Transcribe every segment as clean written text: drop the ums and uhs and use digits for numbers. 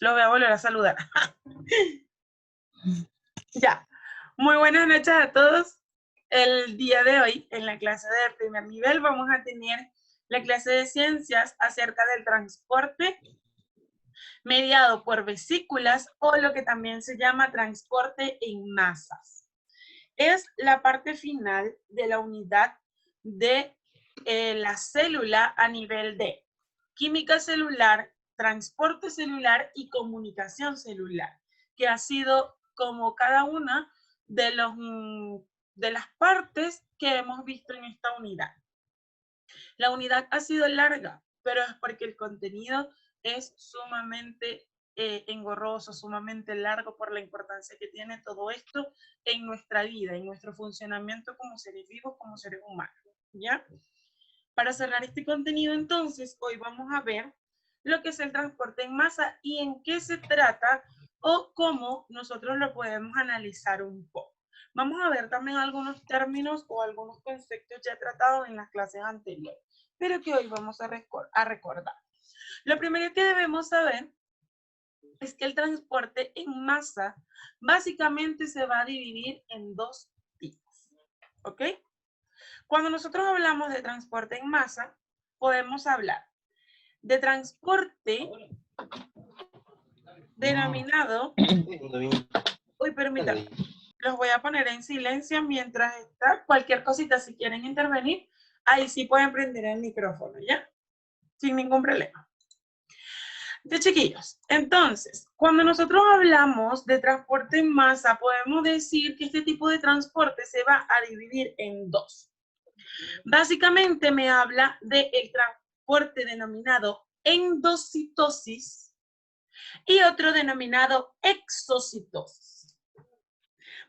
Lo voy a volver a saludar. Ya. Muy buenas noches a todos. El día de hoy, en la clase de primer nivel, vamos a tener la clase de ciencias acerca del transporte mediado por vesículas o lo que también se llama transporte en masas. Es la parte final de la unidad de la célula a nivel de química celular, transporte celular y comunicación celular, que ha sido como cada una de las partes que hemos visto en esta unidad. La unidad ha sido larga, pero es porque el contenido es sumamente engorroso, sumamente largo por la importancia que tiene todo esto en nuestra vida, en nuestro funcionamiento como seres vivos, como seres humanos, ¿ya? Para cerrar este contenido, entonces, hoy vamos a ver lo que es el transporte en masa y en qué se trata o cómo nosotros lo podemos analizar un poco. Vamos a ver también algunos términos o algunos conceptos ya tratados en las clases anteriores, pero que hoy vamos a recordar. Lo primero que debemos saber es que el transporte en masa básicamente se va a dividir en dos tipos, ¿ok? Cuando nosotros hablamos de transporte en masa, podemos hablar de transporte denominado, uy, permítanme, los voy a poner en silencio mientras está, cualquier cosita, si quieren intervenir, ahí sí pueden prender el micrófono, ¿ya? Sin ningún problema. De chiquillos, entonces, cuando nosotros hablamos de transporte en masa, podemos decir que este tipo de transporte se va a dividir en dos. Básicamente me habla del transporte denominado endocitosis y otro denominado exocitosis.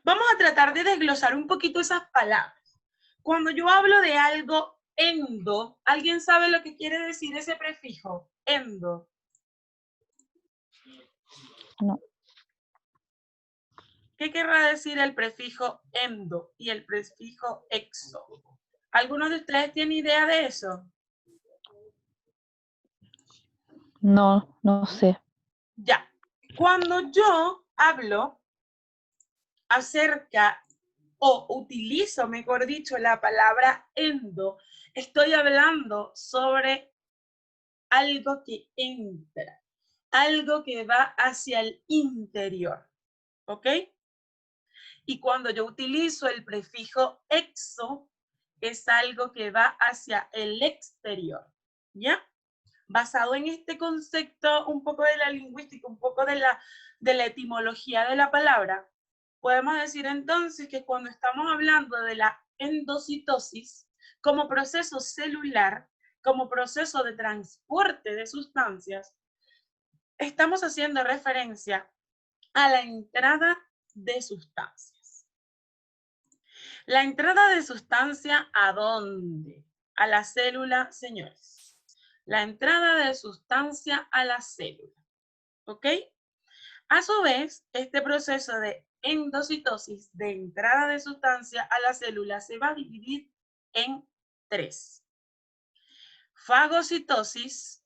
Vamos a tratar de desglosar un poquito esas palabras. Cuando yo hablo de algo endo, ¿alguien sabe lo que quiere decir ese prefijo? Endo. No. ¿Qué querrá decir el prefijo endo y el prefijo exo? ¿Alguno de ustedes tiene idea de eso? No, no sé. Ya. Cuando yo hablo acerca o utilizo, mejor dicho, la palabra endo, estoy hablando sobre algo que entra, algo que va hacia el interior, ¿ok? Y cuando yo utilizo el prefijo exo, es algo que va hacia el exterior, ¿ya? Basado en este concepto, un poco de la lingüística, un poco de la etimología de la palabra, podemos decir entonces que cuando estamos hablando de la endocitosis, como proceso celular, como proceso de transporte de sustancias, estamos haciendo referencia a la entrada de sustancias. La entrada de sustancia, ¿a dónde? A la célula, señores. La entrada de sustancia a la célula, ¿ok? A su vez, este proceso de endocitosis, de entrada de sustancia a la célula, se va a dividir en tres. Fagocitosis,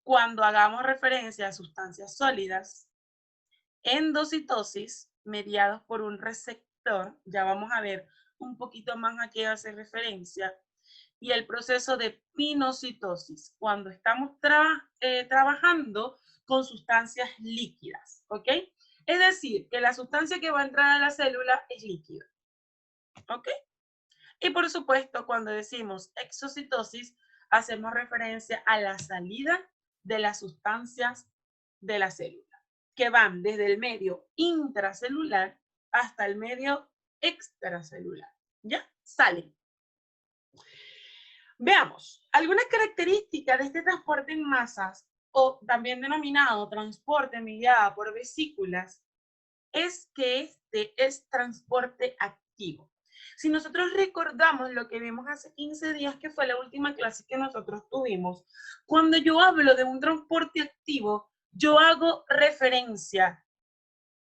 cuando hagamos referencia a sustancias sólidas. Endocitosis, mediados por un receptor, ya vamos a ver un poquito más a qué hace referencia, y el proceso de pinocitosis, cuando estamos trabajando con sustancias líquidas, ¿ok? Es decir, que la sustancia que va a entrar a la célula es líquida, ¿ok? Y por supuesto, cuando decimos exocitosis, hacemos referencia a la salida de las sustancias de la célula, que van desde el medio intracelular hasta el medio extracelular. ¿Ya? Salen. Veamos, algunas características de este transporte en masas, o también denominado transporte mediado por vesículas, es que este es transporte activo. Si nosotros recordamos lo que vimos hace 15 días, que fue la última clase que nosotros tuvimos, cuando yo hablo de un transporte activo, yo hago referencia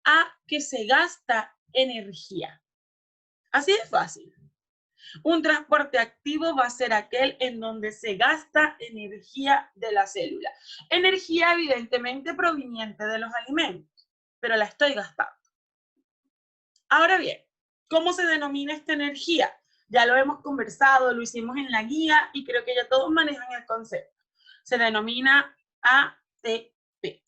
a que se gasta energía. Así de fácil. Un transporte activo va a ser aquel en donde se gasta energía de la célula. Energía evidentemente proveniente de los alimentos, pero la estoy gastando. Ahora bien, ¿cómo se denomina esta energía? Ya lo hemos conversado, lo hicimos en la guía y creo que ya todos manejan el concepto. Se denomina ATP.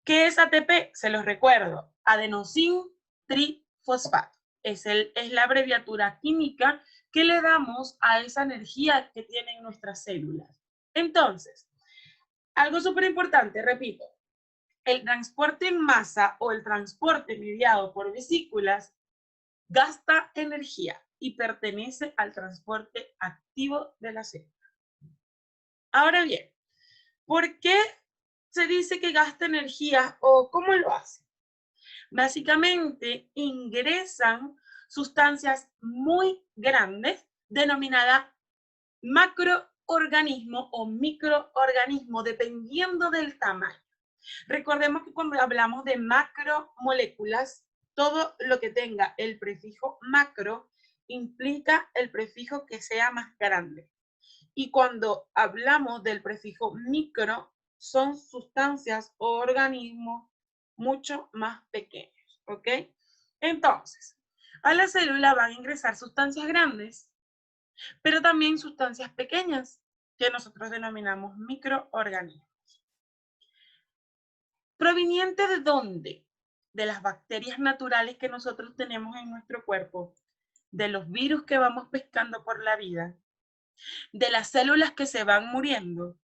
¿Qué es ATP? Se los recuerdo. Adenosín trifosfato. Es la abreviatura química que le damos a esa energía que tienen nuestras células. Entonces, algo súper importante, repito, el transporte en masa o el transporte mediado por vesículas gasta energía y pertenece al transporte activo de la célula. Ahora bien, ¿por qué se dice que gasta energía o cómo lo hace? Básicamente ingresan sustancias muy grandes denominadas macroorganismo o microorganismo dependiendo del tamaño. Recordemos que cuando hablamos de macromoléculas, todo lo que tenga el prefijo macro implica el prefijo que sea más grande. Y cuando hablamos del prefijo micro, son sustancias o organismos mucho más pequeños, ¿ok? Entonces, a la célula van a ingresar sustancias grandes, pero también sustancias pequeñas, que nosotros denominamos microorganismos. ¿Proveniente de dónde? De las bacterias naturales que nosotros tenemos en nuestro cuerpo, de los virus que vamos pescando por la vida, de las células que se van muriendo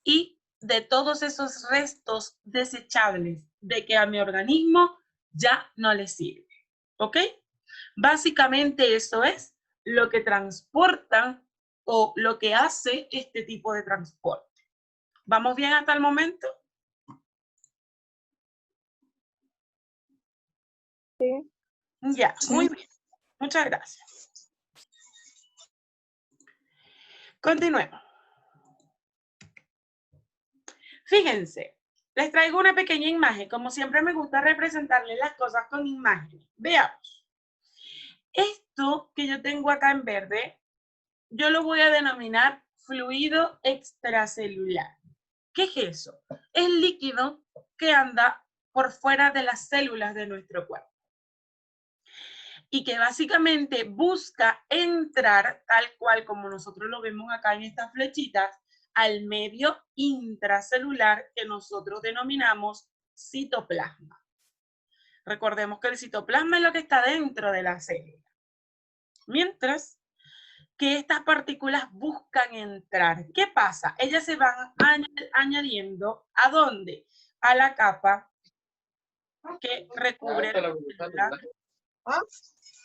y de todos esos restos desechables de que a mi organismo ya no le sirve. ¿Ok? Básicamente eso es lo que transportan o lo que hace este tipo de transporte. ¿Vamos bien hasta el momento? Sí. Ya, muy bien. Muchas gracias. Continuemos. Fíjense, les traigo una pequeña imagen. Como siempre me gusta representarles las cosas con imágenes. Veamos. Esto que yo tengo acá en verde, yo lo voy a denominar fluido extracelular. ¿Qué es eso? Es líquido que anda por fuera de las células de nuestro cuerpo y que básicamente busca entrar, tal cual como nosotros lo vemos acá en estas flechitas, al medio intracelular que nosotros denominamos citoplasma. Recordemos que el citoplasma es lo que está dentro de la célula. Mientras que estas partículas buscan entrar. ¿Qué pasa? Ellas se van añadiendo ¿a dónde? A la capa que recubre la célula.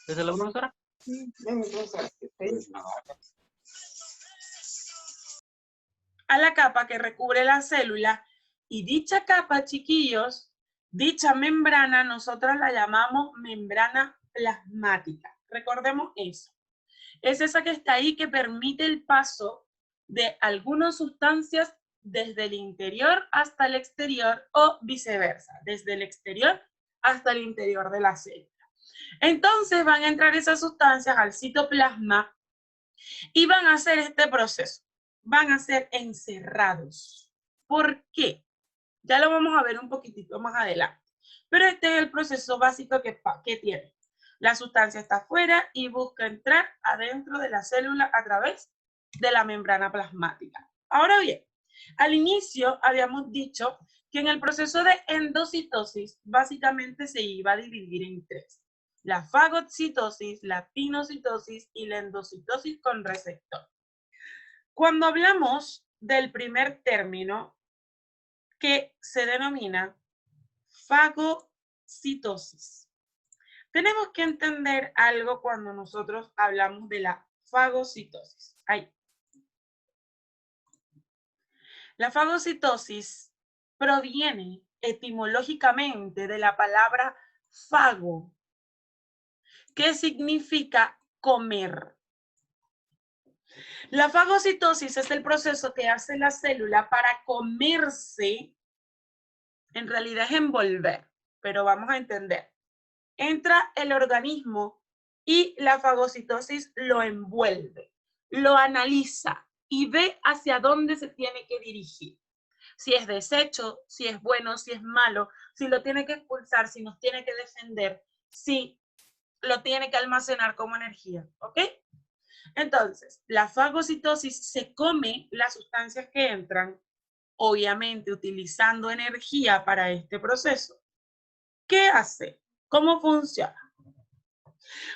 ¿Desde la profesora? A la capa que recubre la célula, y dicha capa, chiquillos, dicha membrana, nosotros la llamamos membrana plasmática. Recordemos eso. Es esa que está ahí que permite el paso de algunas sustancias desde el interior hasta el exterior o viceversa, desde el exterior hasta el interior de la célula. Entonces van a entrar esas sustancias al citoplasma y van a hacer este proceso. Van a ser encerrados. ¿Por qué? Ya lo vamos a ver un poquitito más adelante. Pero este es el proceso básico que tiene. La sustancia está afuera y busca entrar adentro de la célula a través de la membrana plasmática. Ahora bien, al inicio habíamos dicho que en el proceso de endocitosis básicamente se iba a dividir en tres. La fagocitosis, la pinocitosis y la endocitosis con receptor. Cuando hablamos del primer término, que se denomina fagocitosis, tenemos que entender algo cuando nosotros hablamos de la fagocitosis. Ahí. La fagocitosis proviene etimológicamente de la palabra fago, que significa comer. La fagocitosis es el proceso que hace la célula para comerse, en realidad es envolver, pero vamos a entender. Entra el organismo y la fagocitosis lo envuelve, lo analiza y ve hacia dónde se tiene que dirigir. Si es desecho, si es bueno, si es malo, si lo tiene que expulsar, si nos tiene que defender, si lo tiene que almacenar como energía, ¿ok? Entonces, la fagocitosis se come las sustancias que entran, obviamente utilizando energía para este proceso. ¿Qué hace? ¿Cómo funciona?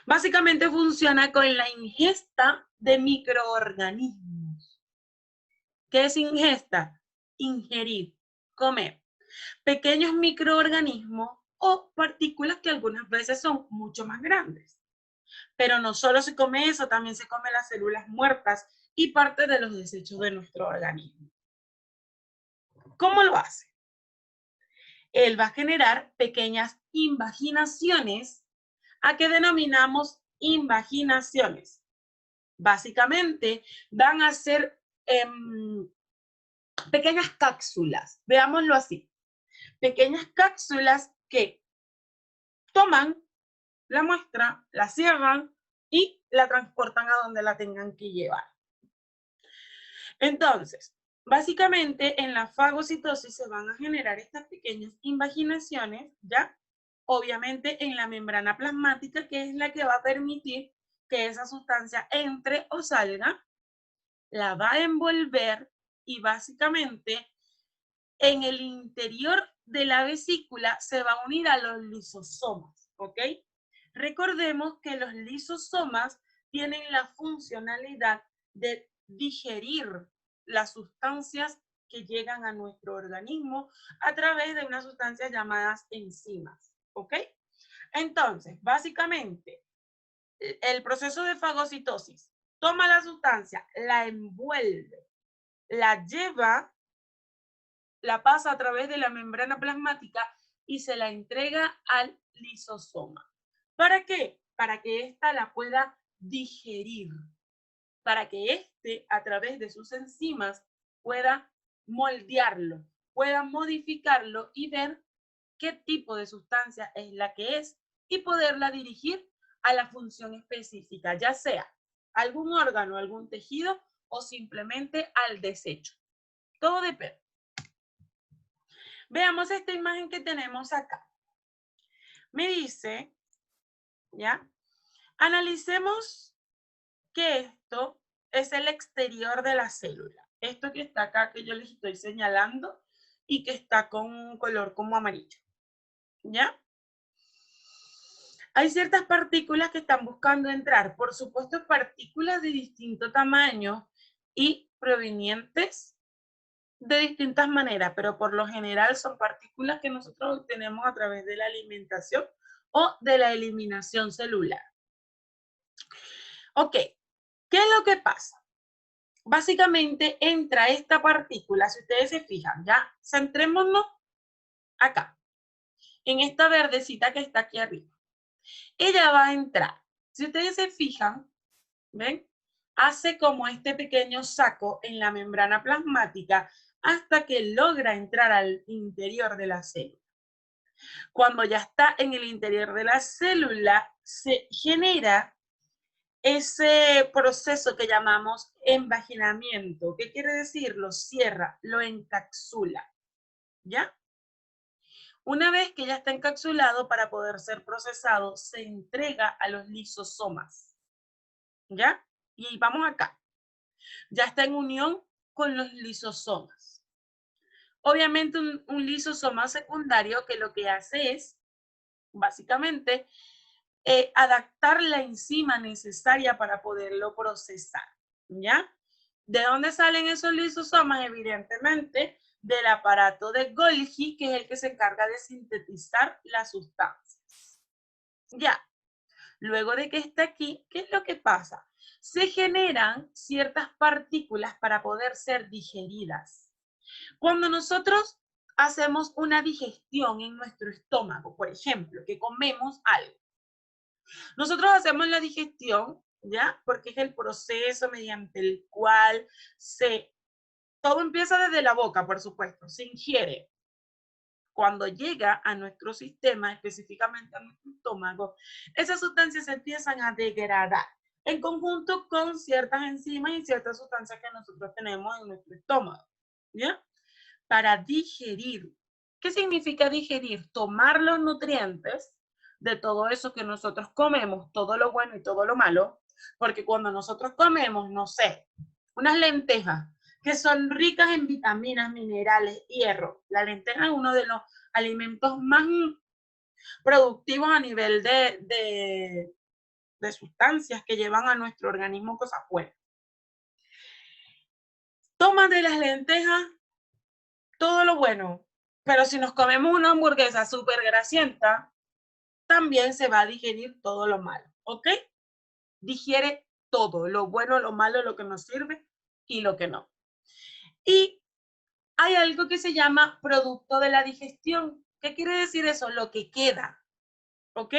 Básicamente funciona con la ingesta de microorganismos. ¿Qué es ingesta? Ingerir, comer. Pequeños microorganismos o partículas que algunas veces son mucho más grandes. Pero no solo se come eso, también se come las células muertas y parte de los desechos de nuestro organismo. ¿Cómo lo hace? Él va a generar pequeñas invaginaciones, a que denominamos invaginaciones. Básicamente van a ser pequeñas cápsulas, veámoslo así, pequeñas cápsulas que toman la muestra, la cierran y la transportan a donde la tengan que llevar. Entonces, básicamente en la fagocitosis se van a generar estas pequeñas invaginaciones, ¿ya? Obviamente en la membrana plasmática, que es la que va a permitir que esa sustancia entre o salga, la va a envolver y básicamente en el interior de la vesícula se va a unir a los lisosomas, ¿ok? Recordemos que los lisosomas tienen la funcionalidad de digerir las sustancias que llegan a nuestro organismo a través de unas sustancias llamadas enzimas, ¿ok? Entonces, básicamente, el proceso de fagocitosis toma la sustancia, la envuelve, la lleva, la pasa a través de la membrana plasmática y se la entrega al lisosoma. ¿Para qué? Para que ésta la pueda digerir, para que éste, a través de sus enzimas, pueda moldearlo, pueda modificarlo y ver qué tipo de sustancia es la que es y poderla dirigir a la función específica, ya sea algún órgano, algún tejido o simplemente al desecho. Todo depende. Veamos esta imagen que tenemos acá. Me dice, ¿ya? Analicemos que esto es el exterior de la célula. Esto que está acá, que yo les estoy señalando y que está con un color como amarillo, ¿ya? Hay ciertas partículas que están buscando entrar, por supuesto, partículas de distinto tamaño y provenientes de distintas maneras, pero por lo general son partículas que nosotros obtenemos a través de la alimentación o de la eliminación celular. Ok, ¿qué es lo que pasa? Básicamente entra esta partícula, si ustedes se fijan, ya, centrémonos acá, en esta verdecita que está aquí arriba. Ella va a entrar. Si ustedes se fijan, ¿ven? Hace como este pequeño saco en la membrana plasmática hasta que logra entrar al interior de la célula. Cuando ya está en el interior de la célula, se genera ese proceso que llamamos envaginamiento. ¿Qué quiere decir? Lo cierra, lo encapsula, ¿ya? Una vez que ya está encapsulado, para poder ser procesado, se entrega a los lisosomas, ¿ya? Y vamos acá. Ya está en unión con los lisosomas. Obviamente un lisosoma secundario que lo que hace es, básicamente, adaptar la enzima necesaria para poderlo procesar, ¿ya? ¿De dónde salen esos lisosomas? Evidentemente, del aparato de Golgi, que es el que se encarga de sintetizar las sustancias. Ya, luego de que está aquí, ¿qué es lo que pasa? Se generan ciertas partículas para poder ser digeridas. Cuando nosotros hacemos una digestión en nuestro estómago, por ejemplo, que comemos algo, nosotros hacemos la digestión, ¿ya? Porque es el proceso mediante el cual todo empieza desde la boca, por supuesto, se ingiere. cuando llega a nuestro sistema, específicamente a nuestro estómago, esas sustancias se empiezan a degradar en conjunto con ciertas enzimas y ciertas sustancias que nosotros tenemos en nuestro estómago, ¿ya? Para digerir. ¿Qué significa digerir? Tomar los nutrientes de todo eso que nosotros comemos, todo lo bueno y todo lo malo, porque cuando nosotros comemos, no sé, unas lentejas que son ricas en vitaminas, minerales, hierro. La lenteja es uno de los alimentos más productivos a nivel de sustancias que llevan a nuestro organismo cosas buenas. Toma de las lentejas todo lo bueno, pero si nos comemos una hamburguesa súper grasienta, también se va a digerir todo lo malo, ¿ok? Digiere todo, lo bueno, lo malo, lo que nos sirve y lo que no. Y hay algo que se llama producto de la digestión. ¿Qué quiere decir eso? Lo que queda, ¿ok?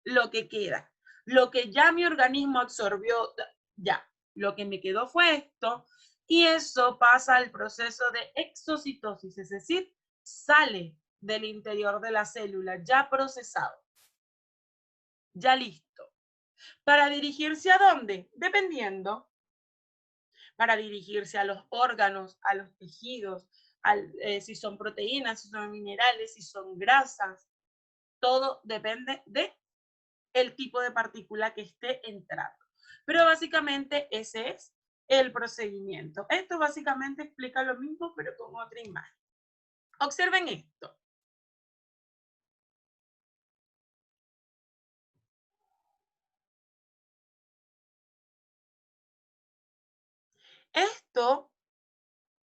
Lo que queda. Lo que ya mi organismo absorbió, ya. Lo que me quedó fue esto, y eso pasa al proceso de exocitosis, es decir, sale del interior de la célula ya procesado, ya listo. ¿Para dirigirse a dónde? Dependiendo. Para dirigirse a los órganos, a los tejidos, si son proteínas, si son minerales, si son grasas. Todo depende de el tipo de partícula que esté entrando. Pero básicamente ese es el procedimiento. Esto básicamente explica lo mismo, pero con otra imagen. Observen esto. Esto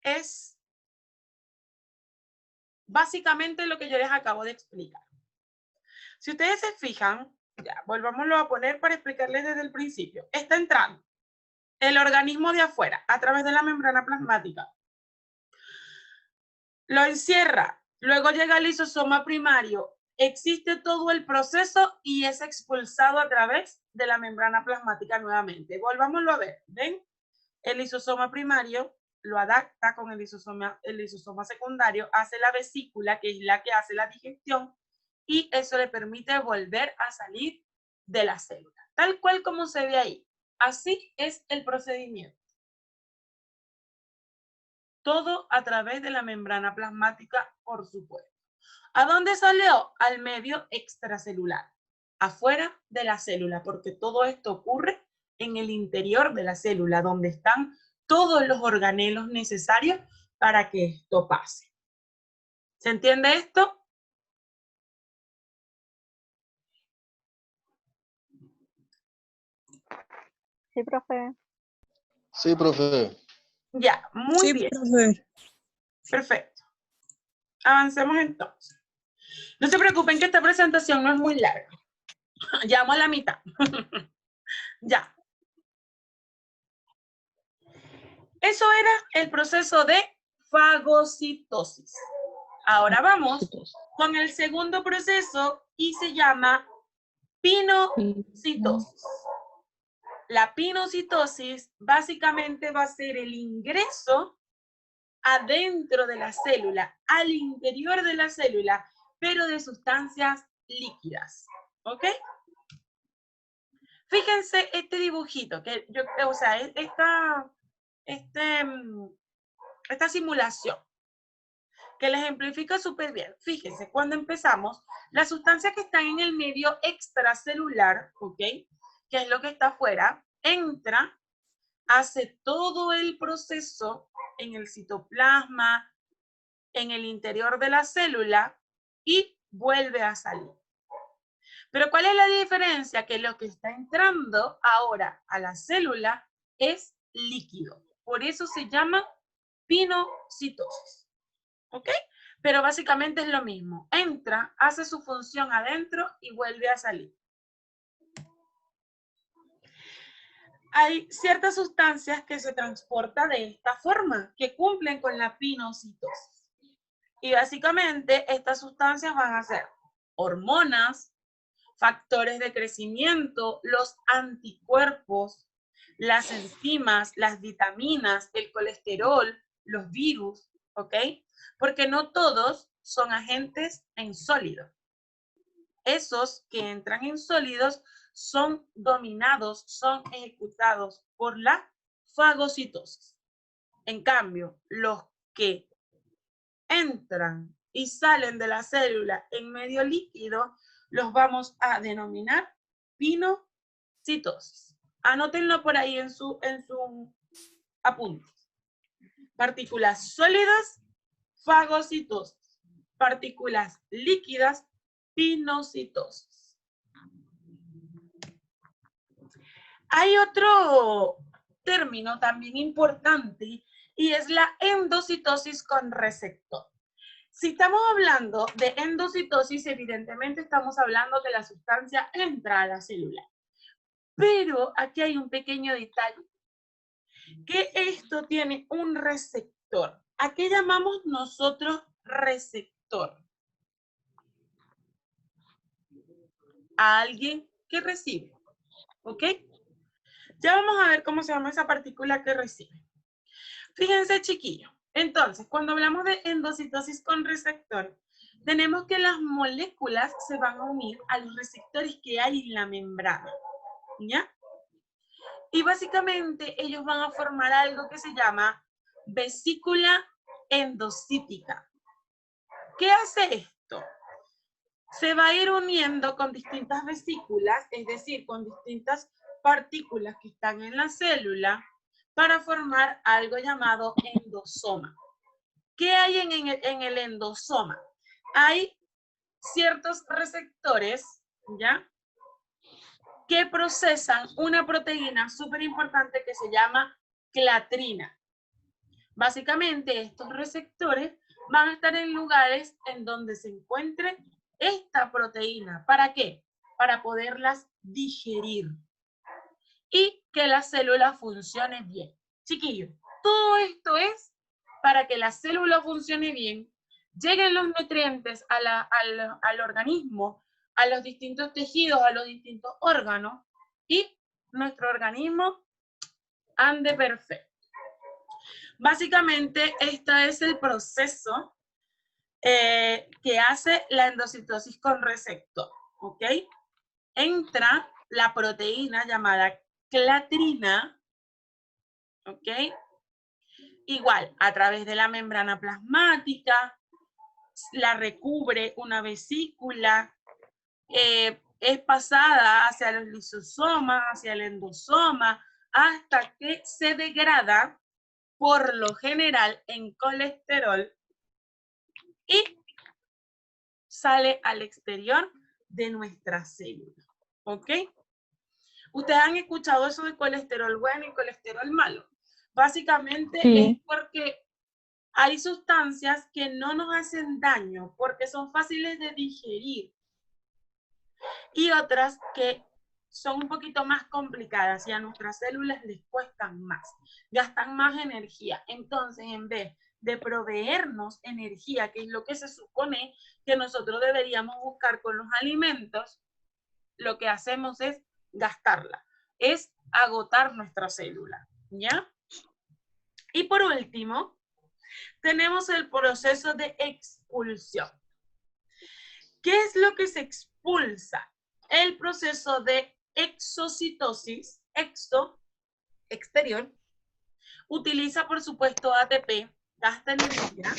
es básicamente lo que yo les acabo de explicar. Si ustedes se fijan, ya, volvámoslo a poner para explicarles desde el principio. Está entrando el organismo de afuera a través de la membrana plasmática. Lo encierra, luego llega el lisosoma primario, existe todo el proceso y es expulsado a través de la membrana plasmática nuevamente. Volvámoslo a ver, ¿ven? El lisosoma primario lo adapta con el lisosoma secundario, hace la vesícula, que es la que hace la digestión, y eso le permite volver a salir de la célula, tal cual como se ve ahí. Así es el procedimiento. Todo a través de la membrana plasmática, por supuesto. ¿A dónde salió? Al medio extracelular, afuera de la célula, porque todo esto ocurre en el interior de la célula, donde están todos los organelos necesarios para que esto pase. ¿Se entiende esto? Sí, profe. Sí, profe. Ya, muy bien. Profe. Perfecto. Avancemos entonces. No se preocupen que esta presentación no es muy larga. Ya vamos a la mitad. Ya. Eso era el proceso de fagocitosis. Ahora vamos con el segundo proceso y se llama pinocitosis. La pinocitosis básicamente va a ser el ingreso adentro de la célula, al interior de la célula, pero de sustancias líquidas. ¿Ok? Fíjense este dibujito, que yo, o sea, esta simulación, que les ejemplifica súper bien. Fíjense, cuando empezamos, las sustancias que están en el medio extracelular, ¿ok? Que es lo que está afuera, entra, hace todo el proceso en el citoplasma, en el interior de la célula y vuelve a salir. Pero ¿cuál es la diferencia? Que lo que está entrando ahora a la célula es líquido. Por eso se llama pinocitosis. ¿Ok? Pero básicamente es lo mismo. Entra, hace su función adentro y vuelve a salir. Hay ciertas sustancias que se transportan de esta forma, que cumplen con la pinocitosis. Y básicamente estas sustancias van a ser hormonas, factores de crecimiento, los anticuerpos, las enzimas, las vitaminas, el colesterol, los virus, ¿ok? Porque no todos son agentes en sólido. Esos que entran en sólidos son dominados, son ejecutados por la fagocitosis. En cambio, los que entran y salen de la célula en medio líquido, los vamos a denominar pinocitosis. Anótenlo por ahí en su apunte. Partículas sólidas, fagocitosis. Partículas líquidas, pinocitosis. Hay otro término también importante y es la endocitosis con receptor. Si estamos hablando de endocitosis, evidentemente estamos hablando que la sustancia entra a la célula. Pero aquí hay un pequeño detalle, que esto tiene un receptor. ¿A qué llamamos nosotros receptor? A alguien que recibe. ¿Ok? Ya vamos a ver cómo se llama esa partícula que recibe. Fíjense, chiquillos. Entonces, cuando hablamos de endocitosis con receptor, tenemos que las moléculas se van a unir a los receptores que hay en la membrana. ¿Ya? Y básicamente ellos van a formar algo que se llama vesícula endocítica. ¿Qué hace esto? Se va a ir uniendo con distintas vesículas, es decir, con distintas partículas que están en la célula para formar algo llamado endosoma. ¿Qué hay en el endosoma? Hay ciertos receptores, ¿ya?, que procesan una proteína súper importante que se llama clatrina. Básicamente, estos receptores van a estar en lugares en donde se encuentre esta proteína. ¿Para qué? Para poderlas digerir y que la célula funcione bien. Chiquillos, todo esto es para que la célula funcione bien, lleguen los nutrientes al organismo, a los distintos tejidos, a los distintos órganos, y nuestro organismo ande perfecto. Básicamente, este es el proceso que hace la endocitosis con receptor, ¿ok? Entra la proteína llamada clatrina, ¿ok? Igual, a través de la membrana plasmática, la recubre una vesícula, es pasada hacia los lisosomas, hacia el endosoma, hasta que se degrada, por lo general, en colesterol y sale al exterior de nuestra célula. ¿Ok? Ustedes han escuchado eso de colesterol bueno y colesterol malo. Básicamente es porque hay sustancias que no nos hacen daño porque son fáciles de digerir y otras que son un poquito más complicadas y a nuestras células les cuestan más, gastan más energía. Entonces, en vez de proveernos energía, que es lo que se supone que nosotros deberíamos buscar con los alimentos, lo que hacemos es gastarla, es agotar nuestra célula, ¿ya? Y por último, tenemos el proceso de expulsión. ¿Qué es lo que se expulsa? El proceso de exocitosis, exterior, utiliza por supuesto ATP, gasta energía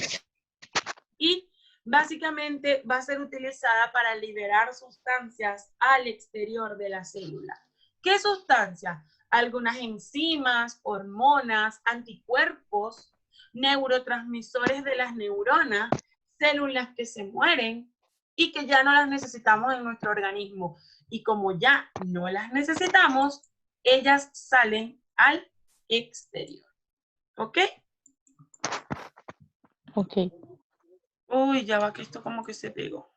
y básicamente va a ser utilizada para liberar sustancias al exterior de la célula. ¿Qué sustancias? Algunas enzimas, hormonas, anticuerpos, neurotransmisores de las neuronas, células que se mueren y que ya no las necesitamos en nuestro organismo. Y como ya no las necesitamos, ellas salen al exterior. ¿Ok? Ok. Uy, ya va que esto como que se pegó.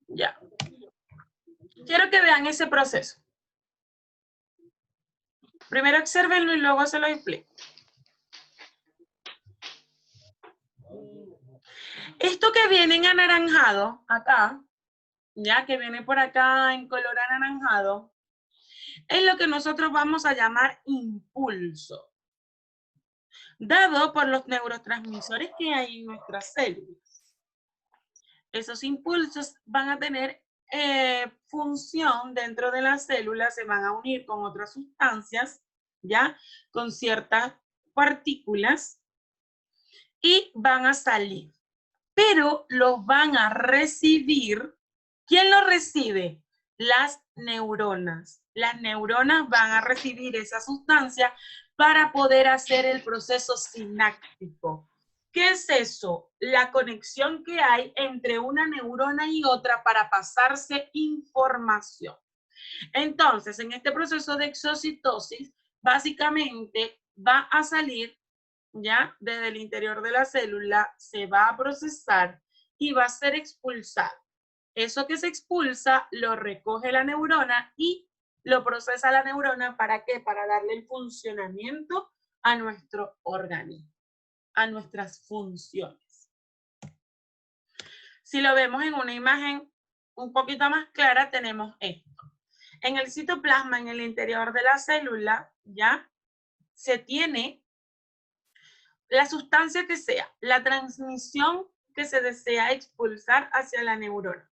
Ya. Quiero que vean ese proceso. Primero obsérvenlo y luego se lo explico. Esto que viene en anaranjado, acá, ya que viene por acá en color anaranjado, es lo que nosotros vamos a llamar impulso, dado por los neurotransmisores que hay en nuestras células. Esos impulsos van a tener función dentro de la célula, se van a unir con otras sustancias, ¿ya? Con ciertas partículas y van a salir. Pero los van a recibir. ¿Quién los recibe? Las neuronas. Las neuronas van a recibir esa sustancia para poder hacer el proceso sináptico. ¿Qué es eso? La conexión que hay entre una neurona y otra para pasarse información. Entonces, en este proceso de exocitosis, básicamente va a salir, ya, desde el interior de la célula, se va a procesar y va a ser expulsado. Eso que se expulsa lo recoge la neurona y lo procesa la neurona, ¿para qué? Para darle el funcionamiento a nuestro organismo, a nuestras funciones. Si lo vemos en una imagen un poquito más clara, tenemos esto. En el citoplasma, en el interior de la célula, ya se tiene la sustancia que sea, la transmisión que se desea expulsar hacia la neurona.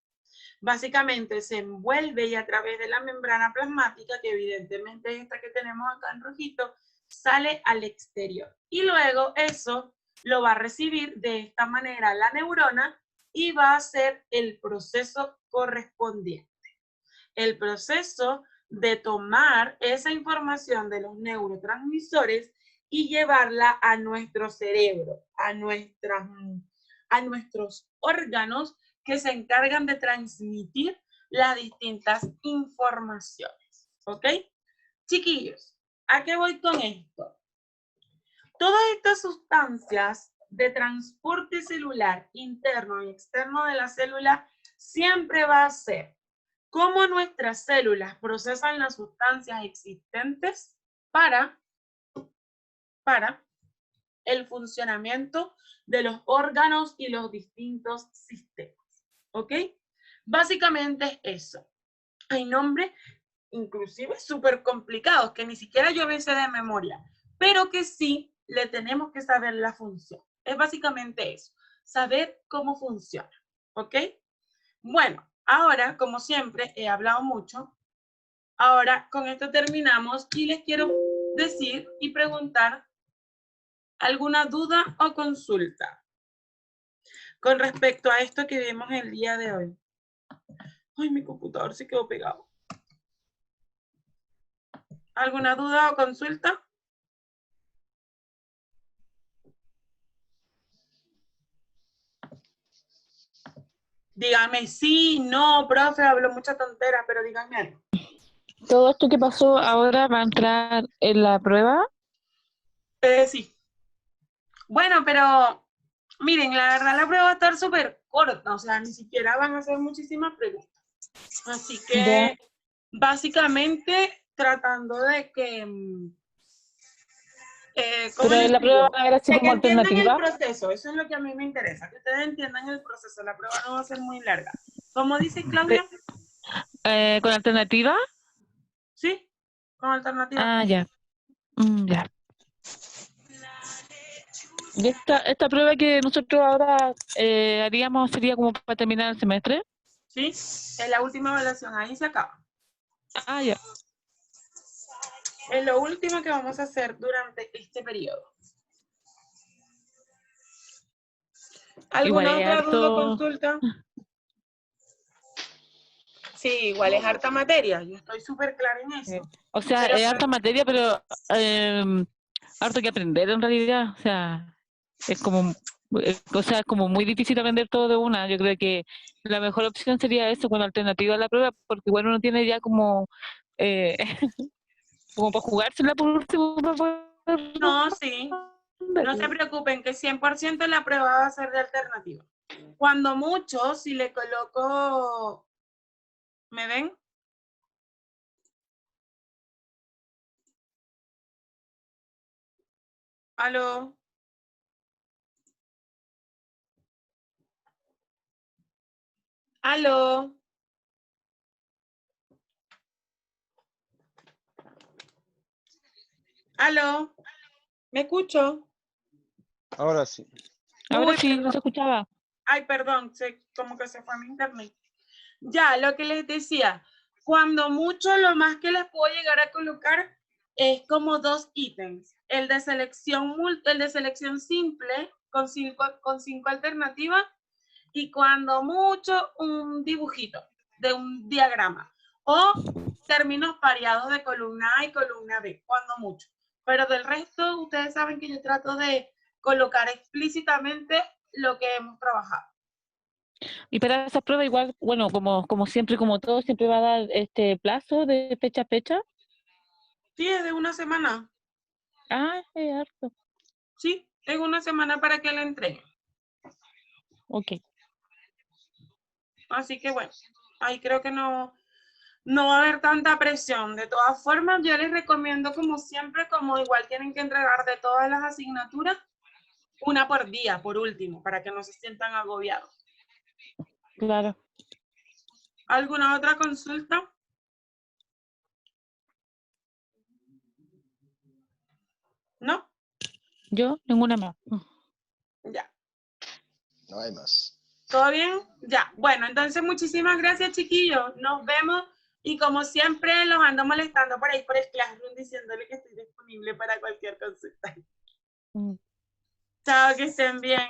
Básicamente se envuelve y a través de la membrana plasmática, que evidentemente es esta que tenemos acá en rojito, sale al exterior. Y luego eso lo va a recibir de esta manera la neurona y va a hacer el proceso correspondiente. El proceso de tomar esa información de los neurotransmisores y llevarla a nuestro cerebro, a nuestros órganos que se encargan de transmitir las distintas informaciones. ¿Ok? Chiquillos, ¿a qué voy con esto? Todas estas sustancias de transporte celular interno y externo de la célula siempre va a ser cómo nuestras células procesan las sustancias existentes para el funcionamiento de los órganos y los distintos sistemas. ¿Ok? Básicamente es eso. Hay nombres inclusive súper complicados que ni siquiera yo me sé de memoria, pero que sí le tenemos que saber la función. Es básicamente eso, saber cómo funciona. ¿Ok? Bueno, ahora, como siempre, he hablado mucho. Ahora, con esto terminamos y les quiero decir y preguntar alguna duda o consulta con respecto a esto que vimos el día de hoy. Ay, mi computador se quedó pegado. ¿Alguna duda o consulta? Dígame sí, no, profe, hablo mucha tontera, pero díganme algo. ¿Todo esto que pasó ahora va a entrar en la prueba? Sí. Bueno, pero miren, la verdad la prueba va a estar súper corta, o sea, ni siquiera van a hacer muchísimas preguntas. Así que, básicamente, tratando de que... ¿cómo Pero les en la prueba digo? va a haber así De que como entiendan el alternativa. proceso, eso es lo que a mí me interesa, que ustedes entiendan el proceso, la prueba no va a ser muy larga. ¿Cómo dice Claudia? ¿Con alternativa? ¿Sí? Con alternativa. Ah, ya. Ya. ¿Y esta prueba que nosotros ahora haríamos sería como para terminar el semestre? ¿Sí? Es la última evaluación, ahí se acaba. Ah, ya. Es lo último que vamos a hacer durante este periodo. ¿Alguna Igual es otra duda o harto. consulta? Sí, igual es harta materia, yo estoy súper clara en eso. O sea, Pero es harta materia, pero harto que aprender en realidad. O sea, es como, como muy difícil aprender todo de una. Yo creo que la mejor opción sería eso, con alternativa a la prueba, porque bueno, uno tiene ya como, como para jugársela por último. Para poder no, sí. No se preocupen, que 100% la prueba va a ser de alternativa. Cuando mucho, si le coloco... ¿Me ven? ¿Aló? ¿Aló? ¿Aló? ¿Me escucho? Ahora sí. Ahora Uy, sí, no perdón. se escuchaba. Ay, perdón, como que se fue a mi internet. Ya, lo que les decía, cuando mucho lo más que les puedo llegar a colocar es como 2 ítems. El de selección simple con cinco alternativas y cuando mucho un dibujito de un diagrama o términos pareados de columna A y columna B, cuando mucho. Pero del resto, ustedes saben que yo trato de colocar explícitamente lo que hemos trabajado. Y para esa prueba igual, bueno, como siempre, como todo, siempre va a dar este plazo de fecha a fecha. Sí, es de una semana. Ah, es harto. Sí, es una semana para que la entreguen. Ok. Así que bueno, ahí creo que no va a haber tanta presión. De todas formas, yo les recomiendo como siempre, como igual tienen que entregar de todas las asignaturas, una por día, por último, para que no se sientan agobiados. Claro. ¿Alguna otra consulta? ¿No? Yo, ninguna más. Ya. No hay más. ¿Todo bien? Ya. Bueno, entonces muchísimas gracias, chiquillos. Nos vemos y como siempre los ando molestando por ahí por el Classroom diciéndole que estoy disponible para cualquier consulta. Chao, que estén bien.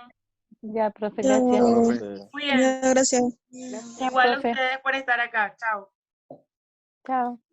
Ya, profe, Chao, gracias. profe. Cuídense. Gracias. Gracias, Igual a profe. ustedes por estar acá. Chao. Chao.